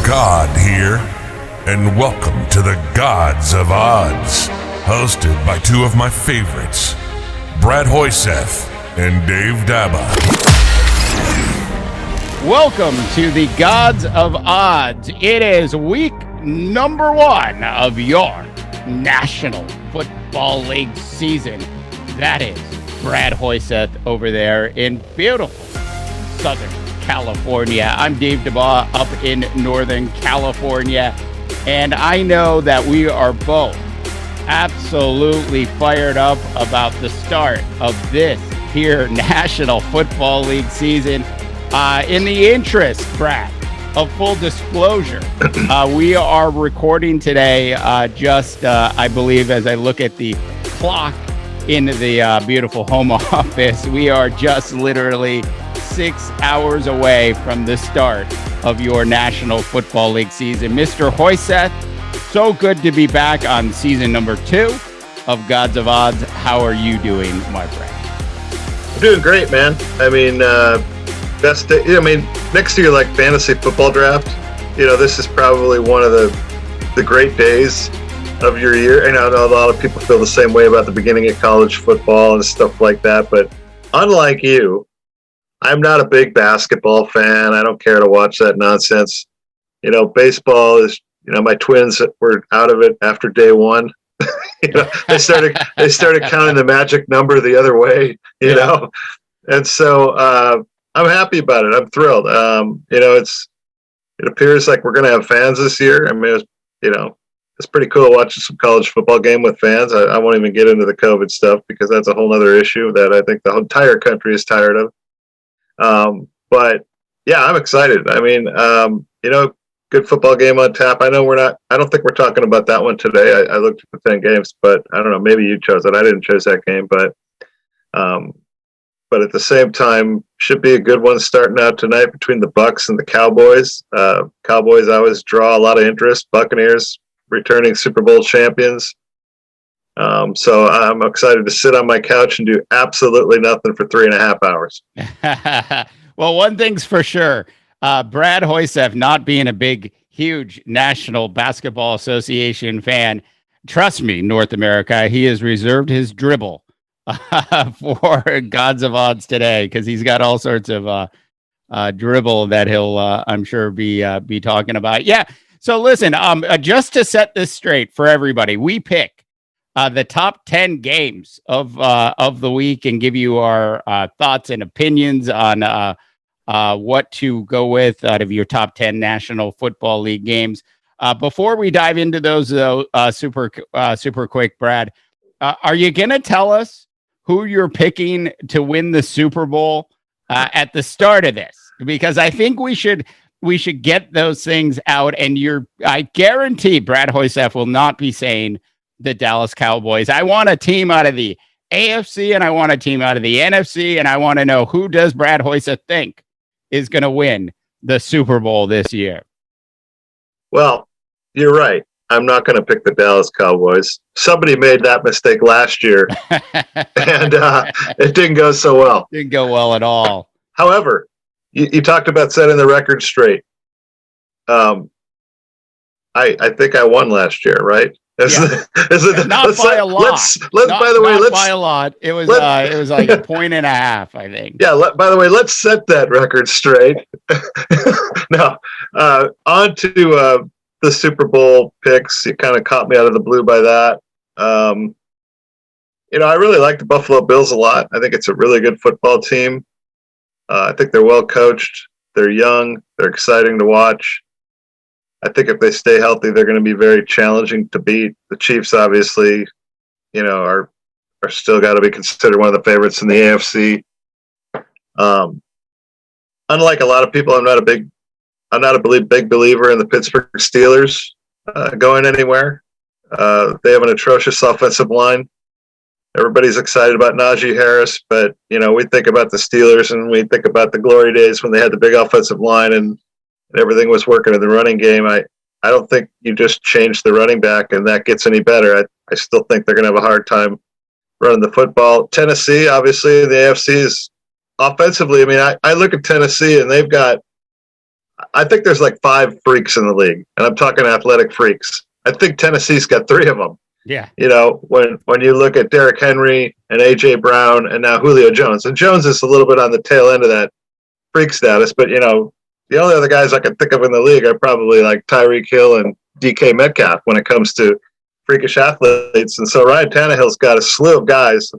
God here, and welcome to the Gods of Odds, hosted by two of my favorites, Brad Hoyseth and Dave Daba. Welcome to the Gods of Odds. It is week number 1 of your National Football League season. That is Brad Hoyseth over there in beautiful Southern California. I'm Dave DeBaugh up in Northern California, and I know that we are both absolutely fired up about the start of this here National Football League season. In the interest, Brad, of full disclosure, we are recording today I believe, as I look at the clock in the beautiful home office, we are just literally 6 hours away from the start of your National Football League season. Mr. Hoyseth, so good to be back on season number 2 of Gods of Odds. How are you doing, my friend? I'm doing great, man. I mean, best day, next to your like fantasy football draft, this is probably one of the great days of your year. And I know a lot of people feel the same way about the beginning of college football and stuff like that. But unlike you, I'm not a big basketball fan. I don't care to watch that nonsense. Baseball is, my Twins were out of it after day one. They started counting the magic number the other way, And so I'm happy about it. I'm thrilled. It appears like we're going to have fans this year. I mean, it's pretty cool watching some college football game with fans. I won't even get into the COVID stuff because that's a whole other issue that I think the entire country is tired of. But yeah, I'm excited. I mean, good football game on tap. I don't think we're talking about that one today. I looked at the 10 games, but I don't know, maybe you chose it. I didn't choose that game, but at the same time, should be a good one starting out tonight between the Bucs and the Cowboys. Cowboys always draw a lot of interest. Buccaneers returning Super Bowl champions. So I'm excited to sit on my couch and do absolutely nothing for 3.5 hours. Well, one thing's for sure. Brad Hoyseth, not being a big, huge National Basketball Association fan, trust me, North America, he has reserved his dribble for Gods of Odds today because he's got all sorts of dribble that he'll, I'm sure, be talking about. Yeah. So listen, just to set this straight for everybody, we pick the top 10 games of the week and give you our thoughts and opinions on what to go with out of your top 10 National Football League games. Before we dive into those, super quick, Brad, are you going to tell us who you're picking to win the Super Bowl at the start of this? Because I think we should get those things out. And I guarantee Brad Hoyseth will not be saying the Dallas Cowboys. I want a team out of the AFC and I want a team out of the NFC. And I want to know, who does Brad Hoyseth think is going to win the Super Bowl this year? Well, you're right. I'm not going to pick the Dallas Cowboys. Somebody made that mistake last year, and it didn't go so well. Didn't go well at all. However, you talked about setting the record straight. I think I won last year, right? Not by a lot. By a lot. It was like 1.5 points, I think. Yeah. By the way, let's set that record straight. Now, on to the Super Bowl picks. You kind of caught me out of the blue by that. I really like the Buffalo Bills a lot. I think it's a really good football team. I think they're well coached. They're young. They're exciting to watch. I think if they stay healthy, they're going to be very challenging to beat. The Chiefs, obviously, are still got to be considered one of the favorites in the AFC. Unlike a lot of people, I'm not a big believer in the Pittsburgh Steelers going anywhere. They have an atrocious offensive line. Everybody's excited about Najee Harris, but we think about the Steelers and we think about the glory days when they had the big offensive line and everything was working in the running game. I don't think you just change the running back and that gets any better. I still think they're going to have a hard time running the football. Tennessee, obviously, the AFC is offensively. I mean, I look at Tennessee and they've got I think there's like 5 freaks in the league, and I'm talking athletic freaks. I think Tennessee's got 3 of them. Yeah. You know, when you look at Derrick Henry and A.J. Brown and now Julio Jones, and Jones is a little bit on the tail end of that freak status, but, you know, the only other guys I can think of in the league are probably like Tyreek Hill and DK Metcalf when it comes to freakish athletes. And so Ryan Tannehill's got a slew of guys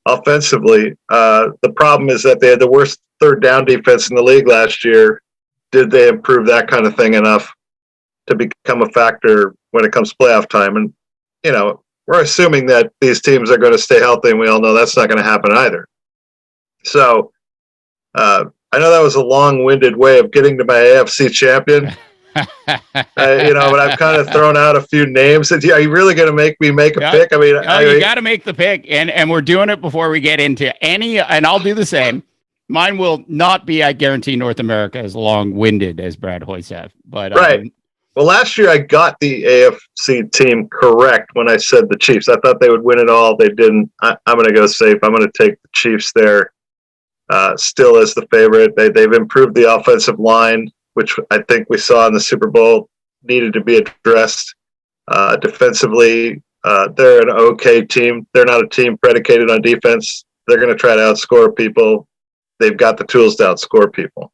offensively. The problem is that they had the worst third down defense in the league last year. Did they improve that kind of thing enough to become a factor when it comes to playoff time? And, you know, we're assuming that these teams are going to stay healthy, and we all know that's not going to happen either. So I know that was a long-winded way of getting to my AFC champion. You know, but I've kind of thrown out a few names. Are you really going to make me make a pick? I mean, you got to make the pick, and we're doing it before we get into any, and I'll do the same. Mine will not be, I guarantee, North America as long-winded as Brad Hoyseth. But right. Well, last year I got the AFC team correct when I said the Chiefs. I thought they would win it all. They didn't. I'm going to go safe. I'm going to take the Chiefs there, still as the favorite. They've improved the offensive line, which I think we saw in the Super Bowl needed to be addressed. Defensively, they're an okay team. They're not a team predicated on defense. They're going to try to outscore people. They've got the tools to outscore people.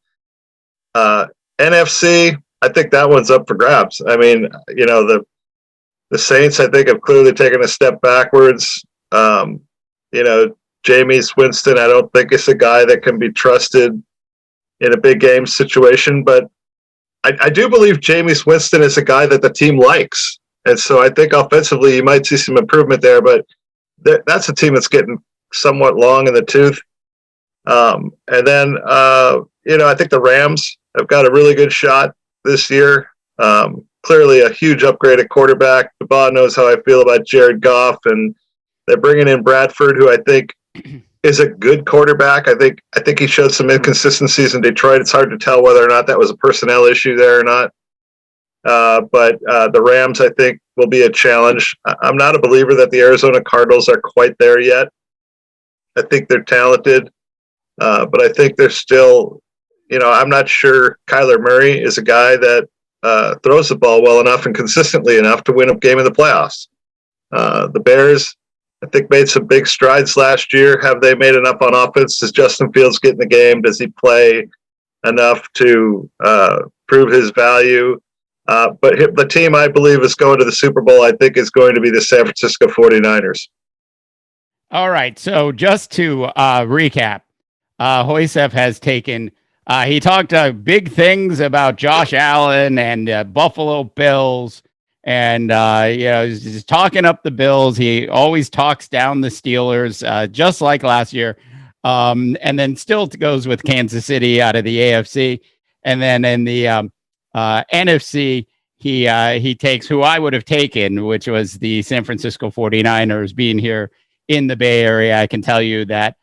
NFC, I think that one's up for grabs. I mean, you know, the Saints, I think, have clearly taken a step backwards. You know, Jameis Winston, I don't think is a guy that can be trusted in a big game situation, but I do believe Jameis Winston is a guy that the team likes. And so I think offensively you might see some improvement there, but that's a team that's getting somewhat long in the tooth. And then, you know, I think the Rams have got a really good shot this year. Clearly a huge upgrade at quarterback. Bob knows how I feel about Jared Goff, and they're bringing in Bradford, who I think is a good quarterback. I think he showed some inconsistencies in Detroit. It's hard to tell whether or not that was a personnel issue there or not. But the Rams, I think, will be a challenge. I'm not a believer that the Arizona Cardinals are quite there yet. I think they're talented, but I think they're still, you know, I'm not sure Kyler Murray is a guy that throws the ball well enough and consistently enough to win a game in the playoffs. The Bears, I think, made some big strides last year. Have they made enough on offense? Does Justin Fields get in the game? Does he play enough to prove his value? But the team I believe is going to the Super Bowl, I think, is going to be the San Francisco 49ers. All right. So just to recap, Hoyseth has taken, he talked big things about Josh Allen and Buffalo Bills. And, you know, he's talking up the Bills. He always talks down the Steelers, just like last year. And then still goes with Kansas City out of the AFC. And then in the NFC, he takes who I would have taken, which was the San Francisco 49ers. Being here in the Bay Area, I can tell you that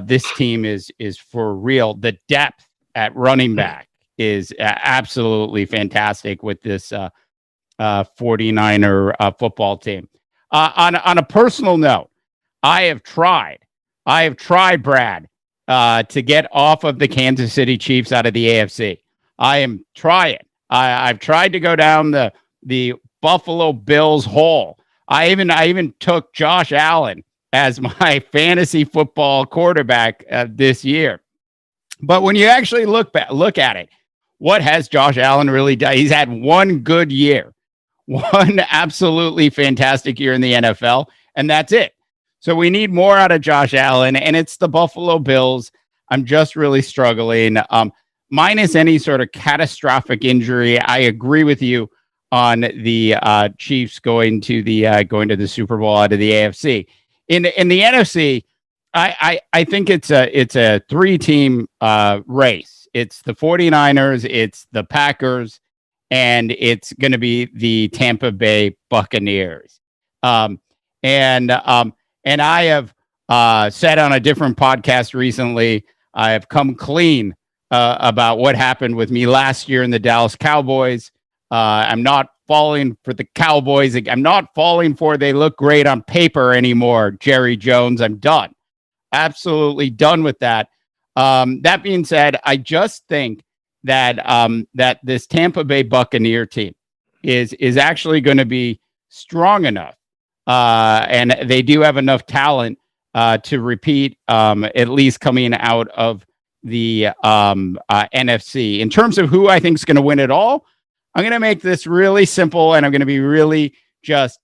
this team is for real. The depth at running back is absolutely fantastic with this 49er football team. On a personal note, I have tried, Brad, to get off of the Kansas City Chiefs out of the AFC. I am trying. I've tried to go down the Buffalo Bills hole. I even took Josh Allen as my fantasy football quarterback this year. But when you actually look at it, what has Josh Allen really done? He's had one good year, one absolutely fantastic year in the NFL, and that's it. So we need more out of Josh Allen, and it's the Buffalo Bills. I'm just really struggling. Minus any sort of catastrophic injury, I agree with you on the Chiefs going to the Super Bowl out of the AFC. In the NFC, I think it's a 3-team race. It's the 49ers, it's the Packers, and it's going to be the Tampa Bay Buccaneers. And I have said on a different podcast recently, I have come clean about what happened with me last year in the Dallas Cowboys. I'm not falling for the Cowboys. I'm not falling for they look great on paper anymore, Jerry Jones. I'm done. Absolutely done with that. That being said, I just think that that this Tampa Bay Buccaneer team is actually going to be strong enough, and they do have enough talent to repeat, at least coming out of the NFC. In terms of who I think is going to win it all, I'm going to make this really simple, and I'm going to be really just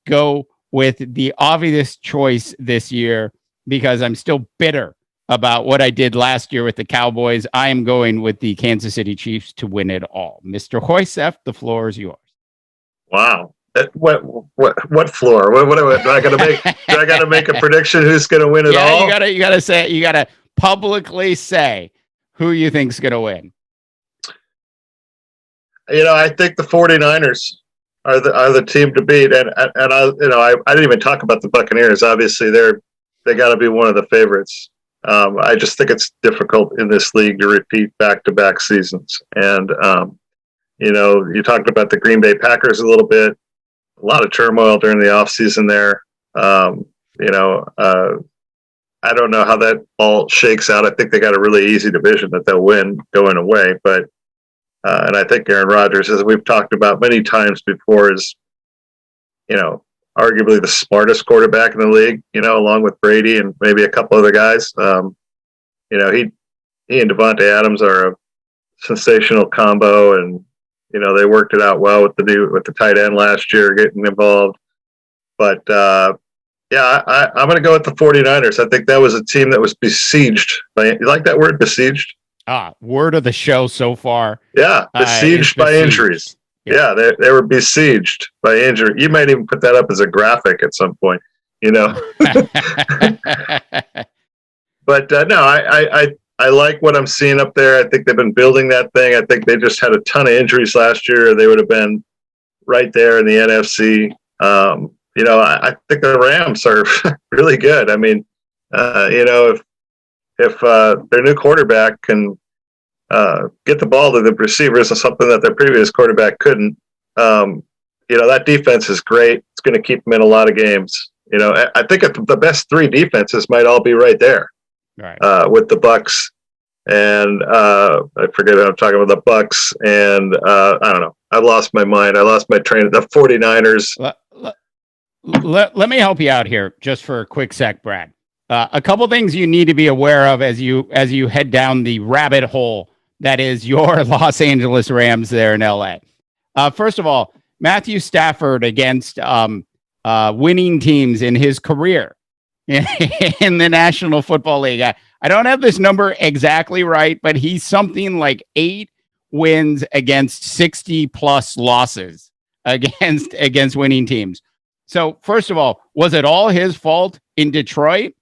go with the obvious choice this year because I'm still bitter about what I did last year with the Cowboys. I am going with the Kansas City Chiefs to win it all. Mr. Hoysef, the floor is yours. Wow. What floor? What do I got to make? Do I got to make a prediction who's going to win it all? You got to publicly say who you think's going to win. I think the 49ers are the team to beat, and I didn't even talk about the Buccaneers. Obviously, they got to be one of the favorites. I just think it's difficult in this league to repeat back-to-back seasons. And you talked about the Green Bay Packers a little bit. A lot of turmoil during the offseason there. I don't know how that all shakes out. I think they got a really easy division that they'll win going away, but. And I think Aaron Rodgers, as we've talked about many times before, is, arguably the smartest quarterback in the league, along with Brady and maybe a couple other guys. He and Devontae Adams are a sensational combo, and, they worked it out well with the tight end last year getting involved. But, I'm going to go with the 49ers. I think that was a team that was besieged. You like that word, besieged? Word of the show so far. Yeah, besieged by injuries. Yeah, they were besieged by injury. You might even put that up as a graphic at some point, But no, I like what I'm seeing up there. I think they've been building that thing. I think they just had a ton of injuries last year. They would have been right there in the NFC. I think the Rams are really good. I mean, if their new quarterback can get the ball to the receivers, is something that their previous quarterback couldn't, that defense is great. It's going to keep them in a lot of games. I think the best three defenses might all be right there, right? With the Bucks and I forget who I'm talking about, the Bucks and I don't know. I lost my mind. I lost my train. The 49ers. Let me help you out here just for a quick sec, Brad. A couple things you need to be aware of as you head down the rabbit hole that is your Los Angeles Rams there in LA. First of all, Matthew Stafford against winning teams in his career in the National Football League. I don't have this number exactly right, but he's something like 8 wins against 60 plus losses against winning teams. So first of all, was it all his fault in Detroit?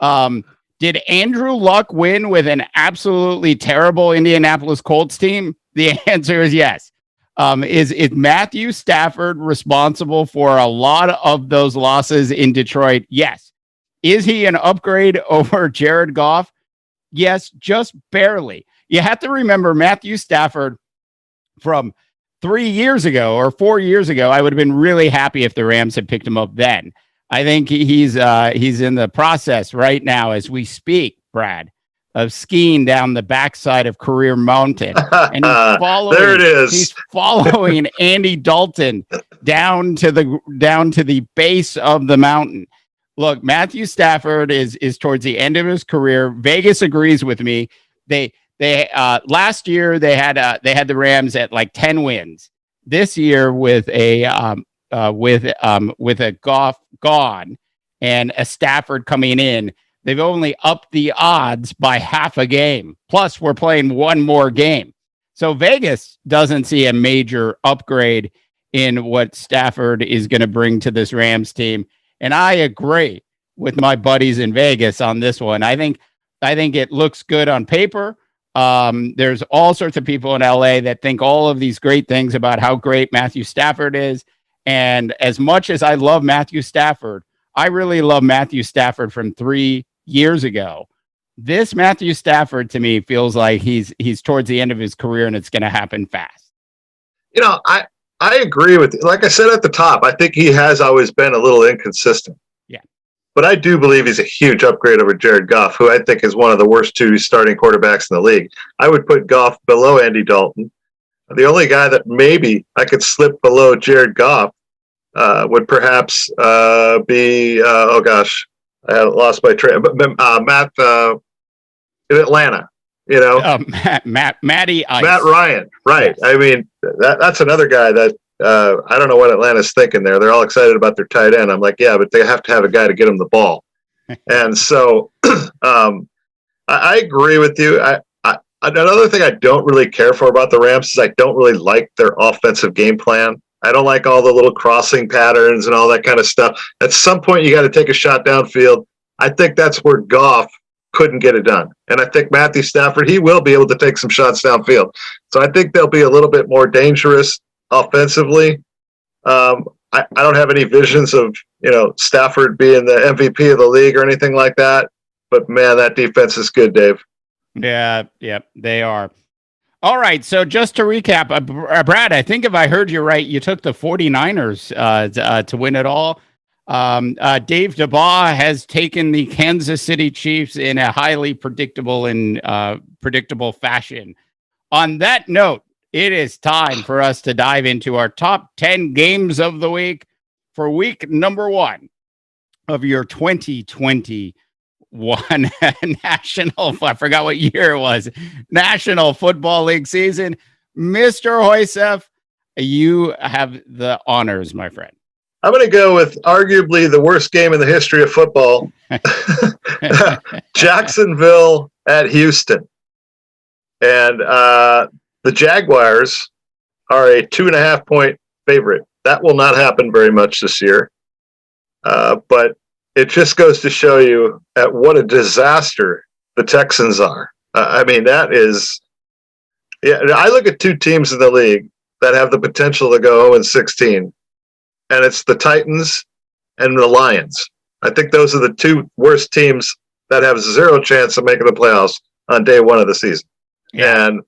Did Andrew Luck win with an absolutely terrible Indianapolis Colts team? The answer is yes. Is Matthew Stafford responsible for a lot of those losses in Detroit? Yes. Is he an upgrade over Jared Goff? Yes, just barely. You have to remember Matthew Stafford from 3 years ago or 4 years ago. I would have been really happy if the Rams had picked him up then. I think he's in the process right now as we speak, Brad, of skiing down the backside of Career Mountain. And there it is. He's following Andy Dalton down to the base of the mountain. Look, Matthew Stafford is towards the end of his career. Vegas agrees with me. They last year they had the Rams at like 10 wins. This year with a Goff gone and a Stafford coming in, they've only upped the odds by half a game. Plus, we're playing one more game. So Vegas doesn't see a major upgrade in what Stafford is going to bring to this Rams team. And I agree with my buddies in Vegas on this one. I think it looks good on paper. There's all sorts of people in LA that think all of these great things about how great Matthew Stafford is. And as much as I love Matthew Stafford, I really love Matthew Stafford from 3 years ago. This Matthew Stafford to me feels like he's towards the end of his career and it's going to happen fast. I agree with you. Like I said at the top, I think he has always been a little inconsistent. Yeah. but I do believe he's a huge upgrade over Jared Goff, who I think is one of the worst two starting quarterbacks in the league. I would put Goff below Andy Dalton. The only guy that maybe I could slip below Jared Goff would perhaps be, oh gosh, I lost my train, but Matt in Atlanta. Matty Ice. Matt Ryan, right? Yes. I mean, that's another guy that I don't know what Atlanta's thinking there. They're all excited about their tight end. I'm like, yeah, but they have to have a guy to get them the ball. And so I agree with you. Another thing I don't really care for about the Rams is I don't really like their offensive game plan. I don't like all the little crossing patterns and all that kind of stuff. At some point, you got to take a shot downfield. I think that's where Goff couldn't get it done. And I think Matthew Stafford, he will be able to take some shots downfield. So I think they'll be a little bit more dangerous offensively. I don't have any visions of, Stafford being the MVP of the league or anything like that. But, man, that defense is good, Dave. Yeah, they are. All right, so just to recap, Brad, I think if I heard you right, you took the 49ers to win it all. Dave Dabaugh has taken the Kansas City Chiefs in a highly predictable fashion. On that note, it is time for us to dive into our top 10 games of the week for week number 1 of your 2021 I forgot what year it was, National Football League season. Mr. Hoysef, you have the honors, my friend. I'm going to go with arguably the worst game in the history of football. Jacksonville at Houston. And the Jaguars are a 2.5-point favorite. That will not happen very much this year. But it just goes to show you at what a disaster the Texans are. I mean, that is... Yeah, I look at two teams in the league that have the potential to go 0-16, and it's the Titans and the Lions. I think those are the two worst teams that have zero chance of making the playoffs on day one of the season. Yeah. And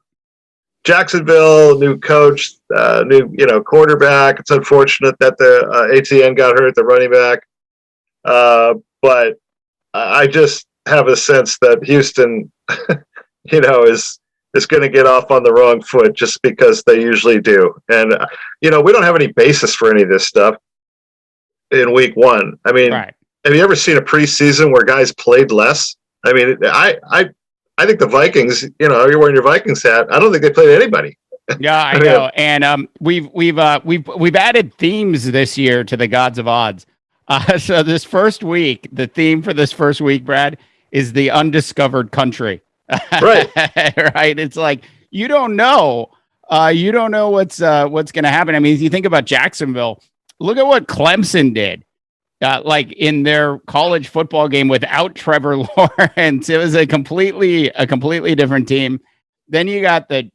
Jacksonville, new coach, new quarterback. It's unfortunate that the ATN got hurt, the running back. But I just have a sense that Houston, is going to get off on the wrong foot just because they usually do. And, we don't have any basis for any of this stuff in week 1. I mean, right. Have you ever seen a preseason where guys played less? I mean, I think the Vikings, you're wearing your Vikings hat. I don't think they played anybody. Yeah, I know. And we've added themes this year to the Gods of Odds. So this first week, the theme for this first week, Brad, is the undiscovered country. Right. Right. It's like, you don't know what's going to happen. I mean, if you think about Jacksonville, look at what Clemson did. Like in their college football game without Trevor Lawrence, it was a completely different team. Then you got the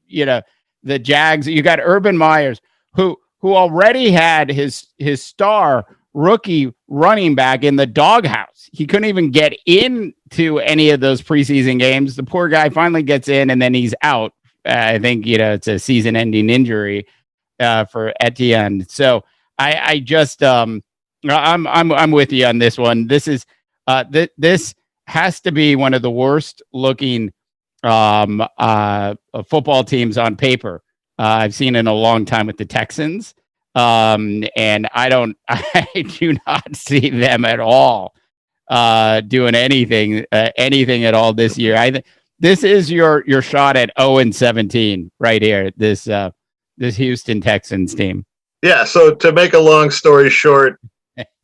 Jags. You got Urban Myers, who already had his star rookie running back in the doghouse. He couldn't even get into any of those preseason games. The poor guy finally gets in, and then he's out. I think it's a season-ending injury for Etienne. So I just I'm with you on this one. This is this has to be one of the worst looking football teams on paper I've seen in a long time with the Texans. And I do not see them at all doing anything at all this year. This is your shot at 0-17 right here. This Houston Texans team. Yeah. So to make a long story short,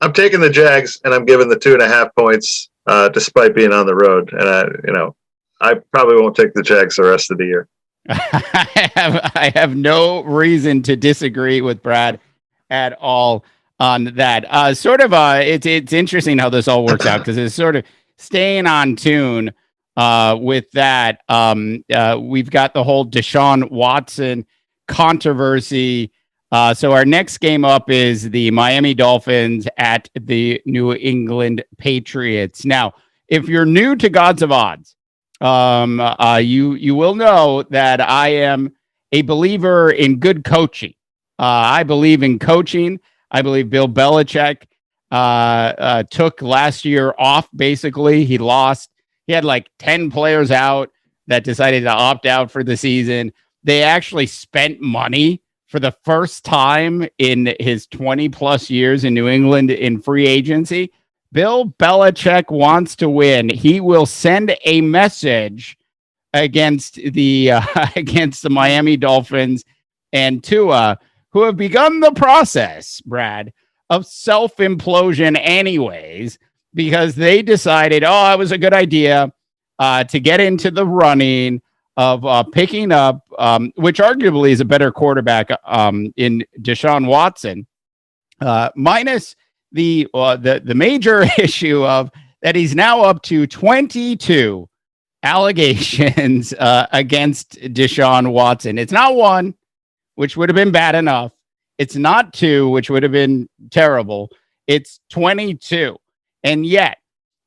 I'm taking the Jags and I'm giving the 2.5 points, despite being on the road. And I probably won't take the Jags the rest of the year. I have no reason to disagree with Brad at all on that. It's interesting how this all works out, because it's sort of staying on tune with that. We've got the whole Deshaun Watson controversy. So our next game up is the Miami Dolphins at the New England Patriots. Now, if you're new to Gods of Odds, you will know that I am a believer in good coaching. I believe in coaching. I believe Bill Belichick took last year off. Basically, he lost. He had like 10 players out that decided to opt out for the season. They actually spent money for the first time in his 20 plus years in New England in free agency. Bill Belichick wants to win. He will send a message against the Miami Dolphins and Tua, who have begun the process, Brad, of self-implosion anyways, because they decided, it was a good idea to get into the running of picking up, which arguably is a better quarterback in Deshaun Watson, minus the major issue of that he's now up to 22 allegations against Deshaun Watson. It's not one, which would have been bad enough. It's not two, which would have been terrible. It's 22. And yet,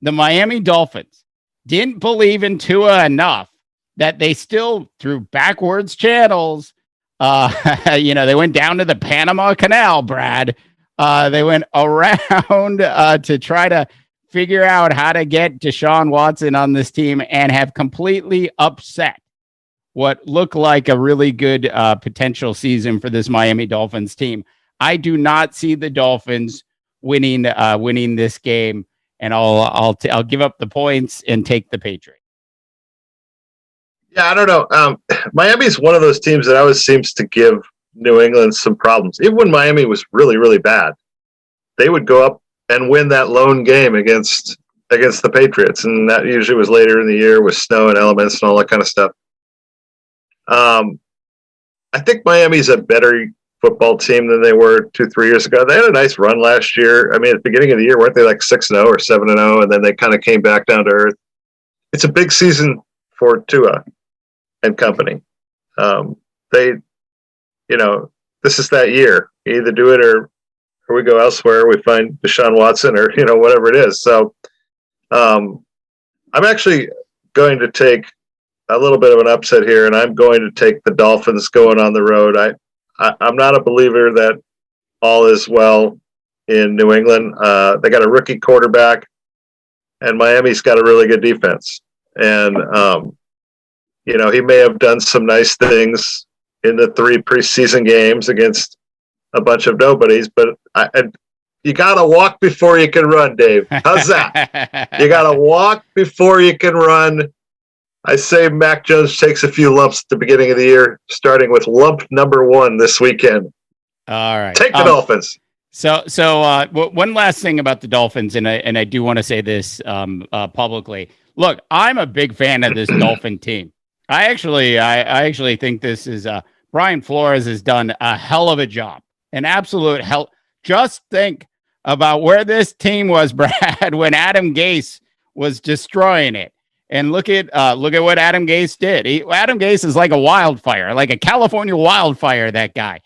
the Miami Dolphins didn't believe in Tua enough that they still, through backwards channels, they went down to the Panama Canal, Brad. They went around to try to figure out how to get Deshaun Watson on this team and have completely upset what looked like a really good potential season for this Miami Dolphins team. I do not see the Dolphins winning this game, and I'll give up the points and take the Patriots. Yeah, I don't know. Miami's one of those teams that always seems to give New England some problems. Even when Miami was really, really bad, they would go up and win that lone game against the Patriots, and that usually was later in the year with snow and elements and all that kind of stuff. I think Miami's a better football team than they were 2-3 years ago. They had a nice run last year. I mean, at the beginning of the year, weren't they like 6-0 or 7-0, and then they kind of came back down to earth. It's a big season for Tua and company. This is that year. You either do it or we go elsewhere. We find Deshaun Watson or, whatever it is. So I'm actually going to take a little bit of an upset here, and I'm going to take the Dolphins going on the road. I'm not a believer that all is well in New England. They got a rookie quarterback, and Miami's got a really good defense. And, he may have done some nice things in the 3 preseason games against a bunch of nobodies, but you got to walk before you can run, Dave. How's that? You got to walk before you can run. I say Mac Jones takes a few lumps at the beginning of the year, starting with lump number 1 this weekend. All right. Take the Dolphins. So one last thing about the Dolphins, and I do want to say this publicly. Look, I'm a big fan of this Dolphin team. I actually think this is Brian Flores has done a hell of a job, an absolute hell. Just think about where this team was, Brad, when Adam Gase was destroying it. And look at what Adam Gase did. Adam Gase is like a wildfire, like a California wildfire. That guy.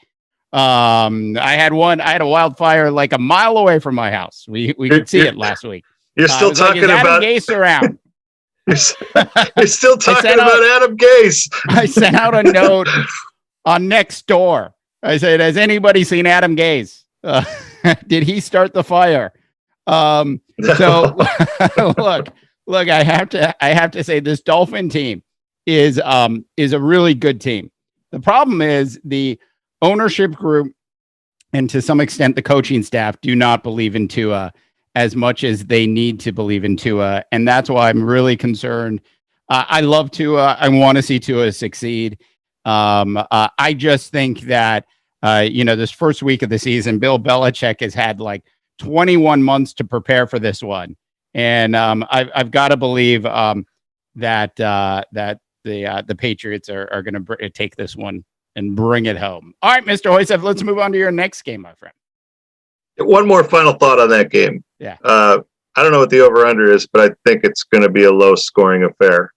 I had a wildfire like a mile away from my house. We could see it last week. You're still talking about Adam Gase around. You're still talking about Adam Gase. I sent out a note on Nextdoor. I said, "Has anybody seen Adam Gase? Did he start the fire?" So look, I have to say this Dolphin team is a really good team. The problem is the ownership group and to some extent the coaching staff do not believe in Tua as much as they need to believe in Tua, and that's why I'm really concerned. I love Tua. I want to see Tua succeed. I just think that this first week of the season, Bill Belichick has had like 21 months to prepare for this one. And I've got to believe that the Patriots are going to take this one and bring it home. All right, Mr. Hoysef, let's move on to your next game, my friend. One more final thought on that game. Yeah. I don't know what the over-under is, but I think it's going to be a low-scoring affair.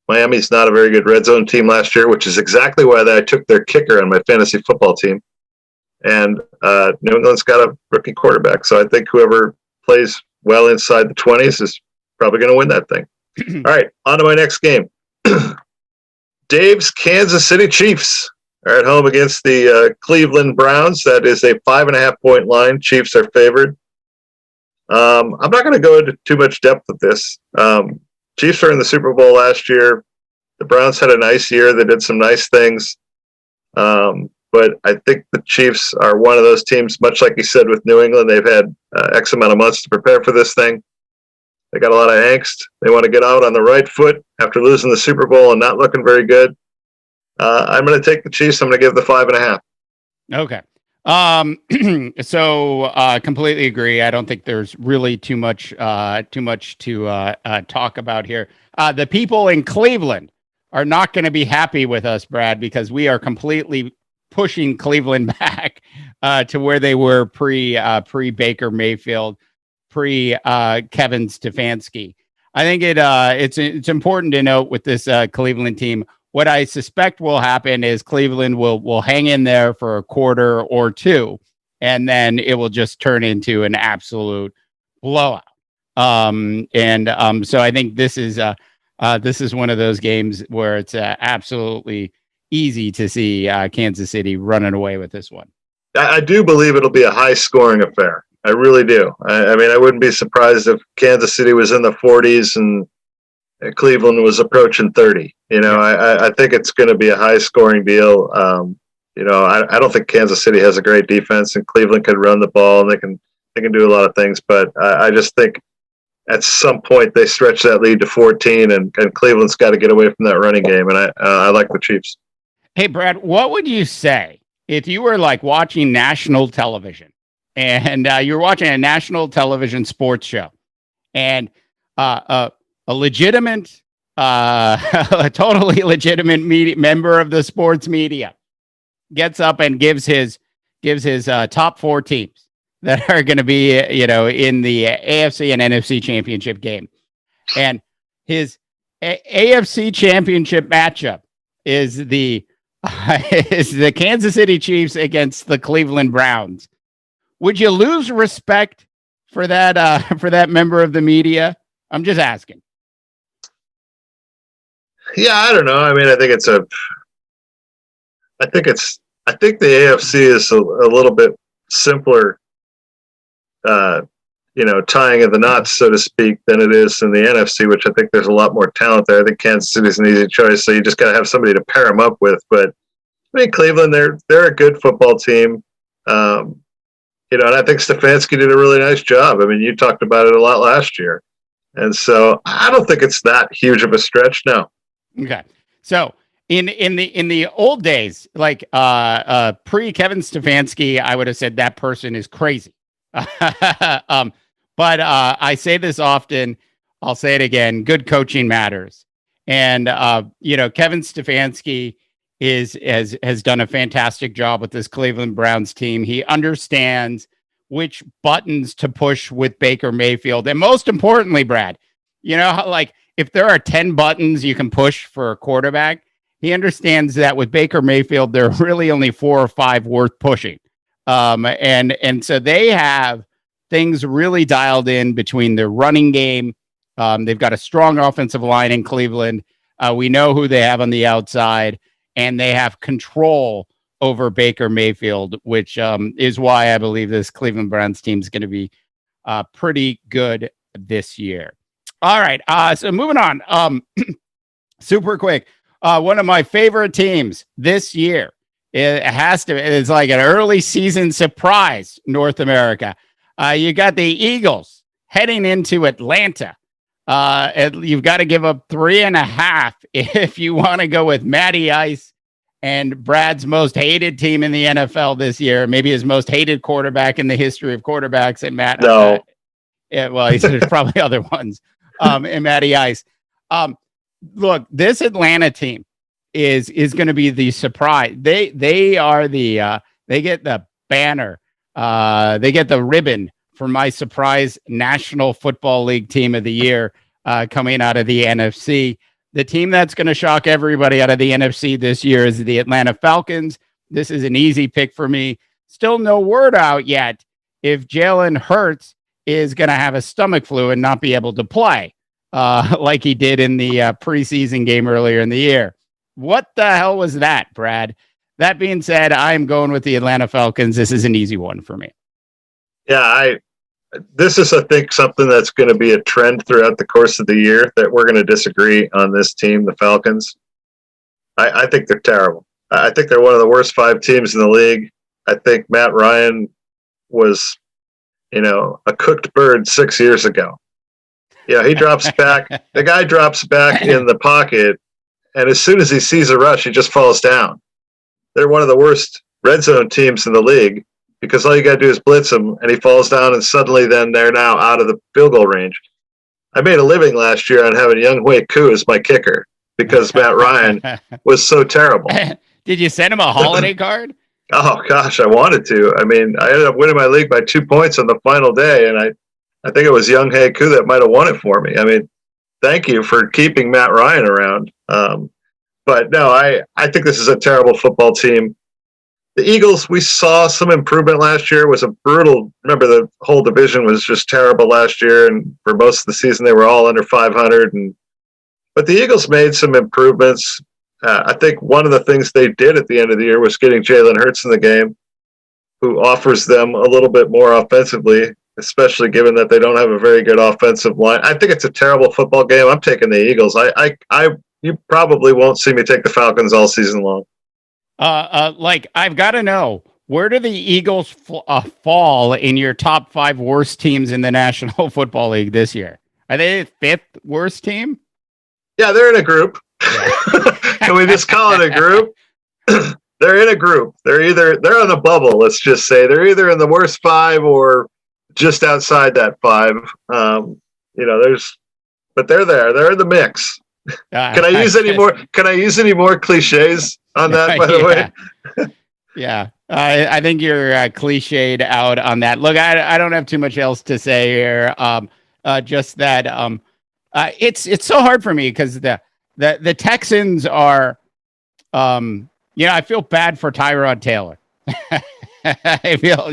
Miami's not a very good red zone team last year, which is exactly why I took their kicker on my fantasy football team. And New England's got a rookie quarterback, so I think whoever plays well inside the 20s is probably going to win that thing. All right, on to my next game. Dave's Kansas City Chiefs are at home against the Cleveland Browns. That is a 5.5-point line. Chiefs are favored. I'm not going to go into too much depth with this. Chiefs were in the Super Bowl last year. The Browns had a nice year. They did some nice things. But I think the Chiefs are one of those teams, much like you said with New England, they've had X amount of months to prepare for this thing. They got a lot of angst. They want to get out on the right foot after losing the Super Bowl and not looking very good. I'm going to take the Chiefs. I'm going to give the 5.5. Okay. So completely agree. I don't think there's really too much to talk about here. The people in Cleveland are not going to be happy with us, Brad, because we are completely pushing Cleveland back to where they were pre Baker Mayfield, pre Kevin Stefanski. I think it's important to note with this Cleveland team. What I suspect will happen is Cleveland will hang in there for a quarter or two, and then it will just turn into an absolute blowout. So I think this is one of those games where it's absolutely easy to see Kansas City running away with this one. I do believe it'll be a high-scoring affair. I really do. I mean, I wouldn't be surprised if Kansas City was in the 40s and Cleveland was approaching 30. I think it's going to be a high-scoring deal. I don't think Kansas City has a great defense, and Cleveland can run the ball, and they can do a lot of things. But I just think at some point they stretch that lead to 14, and Cleveland's got to get away from that running game. And I like the Chiefs. Hey, Brad, what would you say if you were like watching national television and you're watching a national television sports show and a legitimate, a totally legitimate member of the sports media gets up and gives his top 4 teams that are going to be, in the AFC and NFC championship game. And his AFC championship matchup is the Kansas City Chiefs against the Cleveland Browns. Would you lose respect for that member of the media? I'm just asking. Yeah, I don't know. I mean, I think the AFC is a little bit simpler, tying of the knots, so to speak, than it is in the NFC, which I think there's a lot more talent there. I think Kansas City's an easy choice, so you just got to have somebody to pair them up with. But I mean, Cleveland, they're a good football team, and I think Stefanski did a really nice job. I mean, you talked about it a lot last year, and so I don't think it's that huge of a stretch. No. Okay, so in the old days, like pre Kevin Stefanski, I would have said that person is crazy. But I say this often. I'll say it again. Good coaching matters. And, Kevin Stefanski has done a fantastic job with this Cleveland Browns team. He understands which buttons to push with Baker Mayfield. And most importantly, Brad, if there are 10 buttons you can push for a quarterback, he understands that with Baker Mayfield, there are really only 4 or 5 worth pushing. And so they have things really dialed in between their running game. They've got a strong offensive line in Cleveland. We know who they have on the outside, and they have control over Baker Mayfield, which is why I believe this Cleveland Browns team is going to be pretty good this year. All right. So moving on, super quick. One of my favorite teams this year. It's like an early season surprise, North America. You got the Eagles heading into Atlanta. You've got to give up 3.5 if you want to go with Matty Ice and Brad's most hated team in the NFL this year. Maybe his most hated quarterback in the history of quarterbacks. And Matt. No. There's probably other ones. And Matty Ice. Look, this Atlanta team is going to be the surprise. They are they get the banner. They get the ribbon for my surprise National Football League team of the year coming out of the NFC. The team that's going to shock everybody out of the NFC this year is the Atlanta Falcons. This is an easy pick for me. Still no word out yet if Jalen Hurts is going to have a stomach flu and not be able to play like he did in the preseason game earlier in the year. What the hell was that, Brad? That being said, I'm going with the Atlanta Falcons. This is an easy one for me. Yeah, this is, I think, something that's going to be a trend throughout the course of the year, that we're going to disagree on this team, the Falcons. I think they're terrible. I think they're one of the worst 5 teams in the league. I think Matt Ryan was, a cooked bird 6 years ago. He drops back. The guy drops back in the pocket, and as soon as he sees a rush, he just falls down. They're one of the worst red zone teams in the league, because all you got to do is blitz him, and he falls down, and suddenly then they're now out of the field goal range. I made a living last year on having Younghoe Koo as my kicker because Matt Ryan was so terrible. Did you send him a holiday card? Oh, gosh, I wanted to. I mean, I ended up winning my league by 2 points on the final day, and I think it was Younghoe Koo that might have won it for me. I mean, thank you for keeping Matt Ryan around. But no, I think this is a terrible football team. The Eagles, we saw some improvement last year. It was a brutal. Remember, the whole division was just terrible last year, and for most of the season, they were all under 500. But the Eagles made some improvements. I think one of the things they did at the end of the year was getting Jalen Hurts in the game, who offers them a little bit more offensively, especially given that they don't have a very good offensive line. I think it's a terrible football game. I'm taking the Eagles. You probably won't see me take the Falcons all season long. I've got to know, where do the Eagles fall in your top 5 worst teams in the National Football League this year? Are they the 5th worst team? Yeah, they're in a group. Yeah. Can we just call it a group? They're in a group. They're on the bubble. Let's just say they're either in the worst 5 or just outside that 5. But they're there. They're in the mix. Can I use any more? Can I use any more cliches on that? By the way, yeah, I think you're cliched out on that. Look, I don't have too much else to say here. Just that it's so hard for me because the Texans are, I feel bad for Tyrod Taylor. I feel,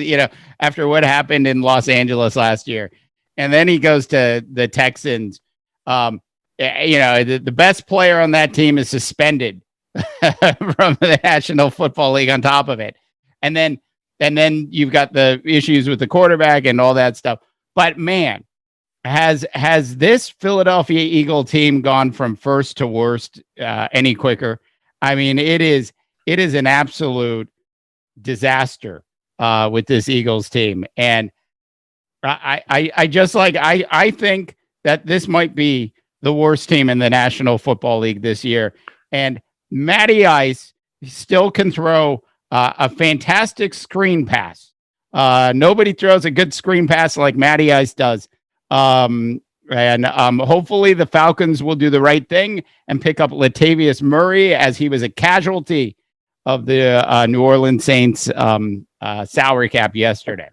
after what happened in Los Angeles last year, and then he goes to the Texans. The best player on that team is suspended from the National Football League on top of it. And then you've got the issues with the quarterback and all that stuff. But man, has this Philadelphia Eagle team gone from first to worst any quicker? I mean, it is an absolute disaster with this Eagles team. And I think that this might be the worst team in the National Football League this year. And Matty Ice still can throw a fantastic screen pass. Nobody throws a good screen pass like Matty Ice does. And hopefully the Falcons will do the right thing and pick up Latavius Murray, as he was a casualty of the New Orleans Saints salary cap yesterday.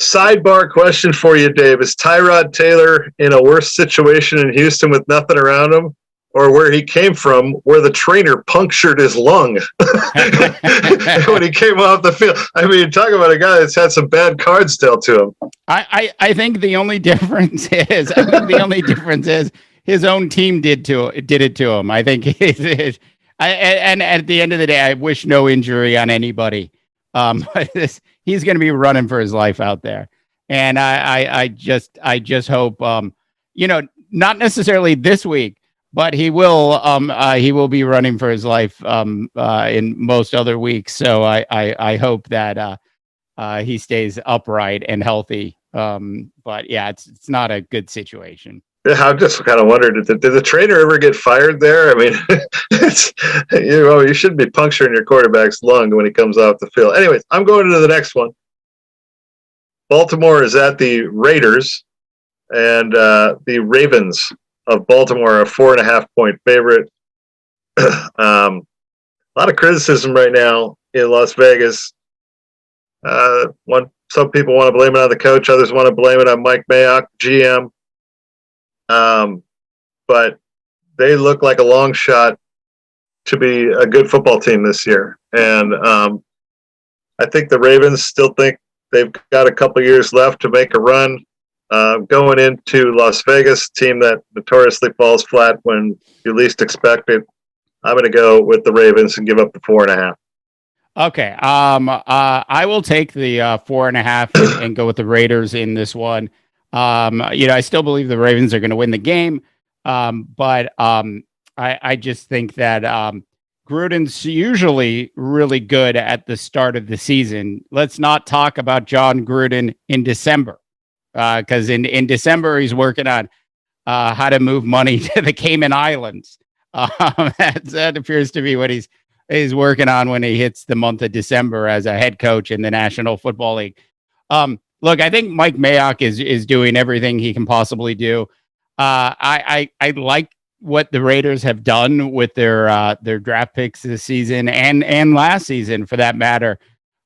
Sidebar question for you, Dave. Is Tyrod Taylor in a worse situation in Houston with nothing around him, or where he came from, where the trainer punctured his lung when he came off the field? I mean, talk about a guy that's had some bad cards dealt to him. I think the only difference is his own team did it to him. I think and at the end of the day, I wish no injury on anybody. He's going to be running for his life out there. And I just hope, not necessarily this week, but he will be running for his life in most other weeks. So I hope that he stays upright and healthy. But yeah, it's not a good situation. Yeah, I just kind of wondered, did the trainer ever get fired there? I mean, you shouldn't be puncturing your quarterback's lung when he comes off the field. Anyways, I'm going to the next one. Baltimore is at the Raiders, and the Ravens of Baltimore are a 4.5-point favorite. A lot of criticism right now in Las Vegas. Some people want to blame it on the coach, others want to blame it on Mike Mayock, GM. But they look like a long shot to be a good football team this year. And I think the Ravens still think they've got a couple years left to make a run. Going into Las Vegas, team that notoriously falls flat when you least expect it. I'm going to go with the Ravens and give up the 4.5. Okay. I will take the 4.5 and go with the Raiders in this one. I still believe the Ravens are going to win the game. But I just think that Gruden's usually really good at the start of the season. Let's not talk about John Gruden in December, because in December he's working on how to move money to the Cayman Islands. That appears to be what he's working on when he hits the month of December as a head coach in the National Football League. Look, I think Mike Mayock is doing everything he can possibly do. I like what the Raiders have done with their draft picks this season and last season, for that matter.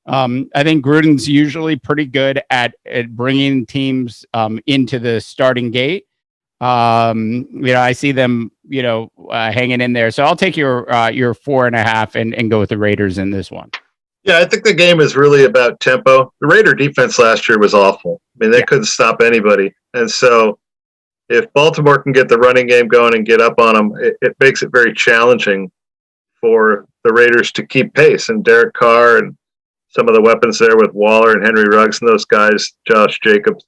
I think Gruden's usually pretty good at bringing teams into the starting gate. I see them, hanging in there. So I'll take your 4.5 and go with the Raiders in this one. Yeah, I think the game is really about tempo. The Raider defense last year was awful. I mean, they couldn't stop anybody. And so if Baltimore can get the running game going and get up on them, it makes it very challenging for the Raiders to keep pace. And Derek Carr and some of the weapons there with Waller and Henry Ruggs and those guys, Josh Jacobs,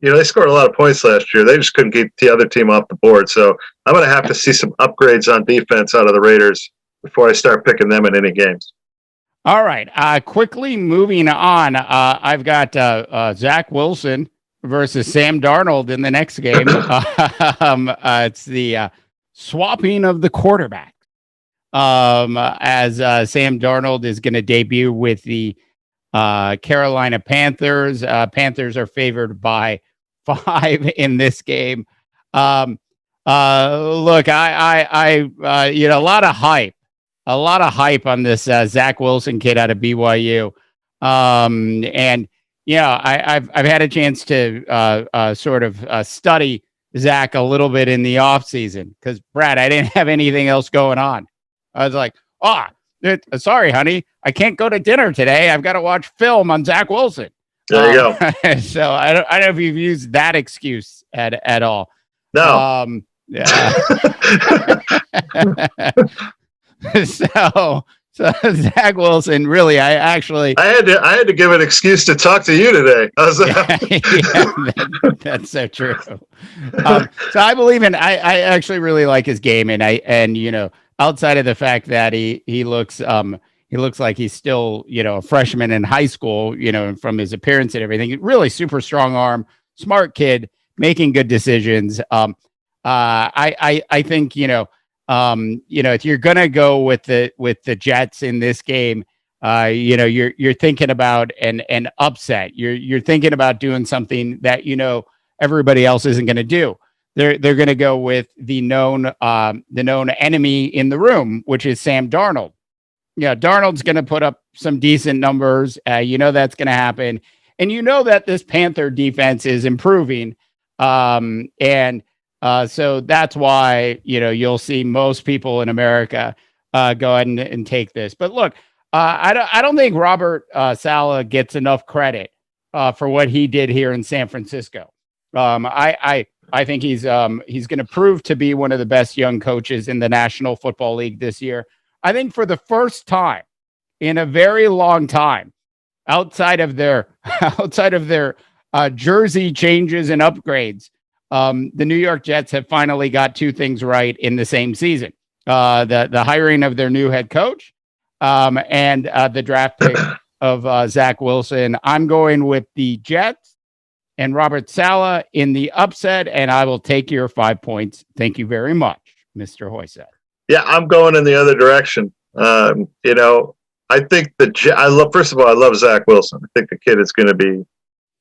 they scored a lot of points last year. They just couldn't keep the other team off the board. So I'm going to have to see some upgrades on defense out of the Raiders before I start picking them in any games. All right. Quickly moving on. I've got Zach Wilson versus Sam Darnold in the next game. It's the swapping of the quarterback. As Sam Darnold is going to debut with the Carolina Panthers. Panthers are favored by 5 in this game. Look, I a lot of hype on this Zach Wilson kid out of BYU. I've had a chance to sort of study Zach a little bit in the offseason because, Brad, I didn't have anything else going on. I was like, sorry, honey, I can't go to dinner today. I've got to watch film on Zach Wilson. There you go. So I don't know if you've used that excuse at all. No. Yeah. So Zach Wilson, really, I had to give an excuse to talk to you today. That's so true. So I believe I actually really like his game, and outside of the fact that he looks like he's still a freshman in high school, from his appearance and everything. Really super strong arm, smart kid, making good decisions. I think if you're gonna go with the Jets in this game, you're thinking about an upset. You're thinking about doing something that everybody else isn't going to do. They're going to go with the known enemy in the room, which is Sam Darnold. Darnold's going to put up some decent numbers. That's going to happen, and that this Panther defense is improving. So that's why, you'll see most people in America go ahead and take this. But look, I don't think Robert Saleh gets enough credit for what he did here in San Francisco. I think he's going to prove to be one of the best young coaches in the National Football League this year. I think for the first time in a very long time, outside of their jersey changes and upgrades, the New York Jets have finally got two things right in the same season. The hiring of their new head coach and the draft pick of Zach Wilson. I'm going with the Jets and Robert Saleh in the upset, and I will take your 5 points. Thank you very much, Mr. Hoysett. Yeah, I'm going in the other direction. I think first of all, I love Zach Wilson. I think the kid is going to be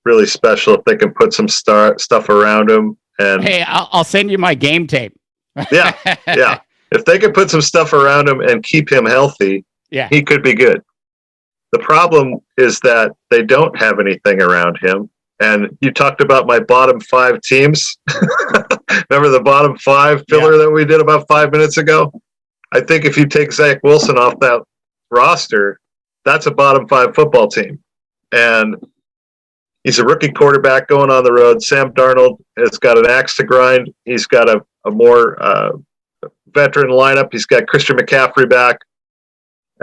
really special if they can put some stuff around him. And hey, I'll send you my game tape. Yeah. If they can put some stuff around him and keep him healthy, he could be good. The problem is that they don't have anything around him. And you talked about my bottom 5 teams. Remember the bottom 5 filler that we did about 5 minutes ago? I think if you take Zach Wilson off that roster, that's a bottom 5 football team. And he's a rookie quarterback going on the road. Sam Darnold has got an axe to grind. He's got a more veteran lineup. He's got Christian McCaffrey back.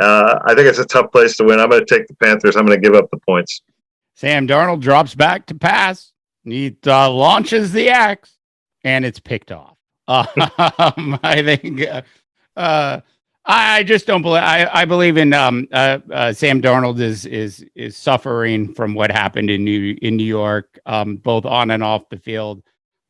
I think it's a tough place to win. I'm going to take the Panthers. I'm going to give up the points. Sam Darnold drops back to pass. He launches the axe, and it's picked off. I think I just don't believe. I believe in Sam Darnold is suffering from what happened in New York, both on and off the field.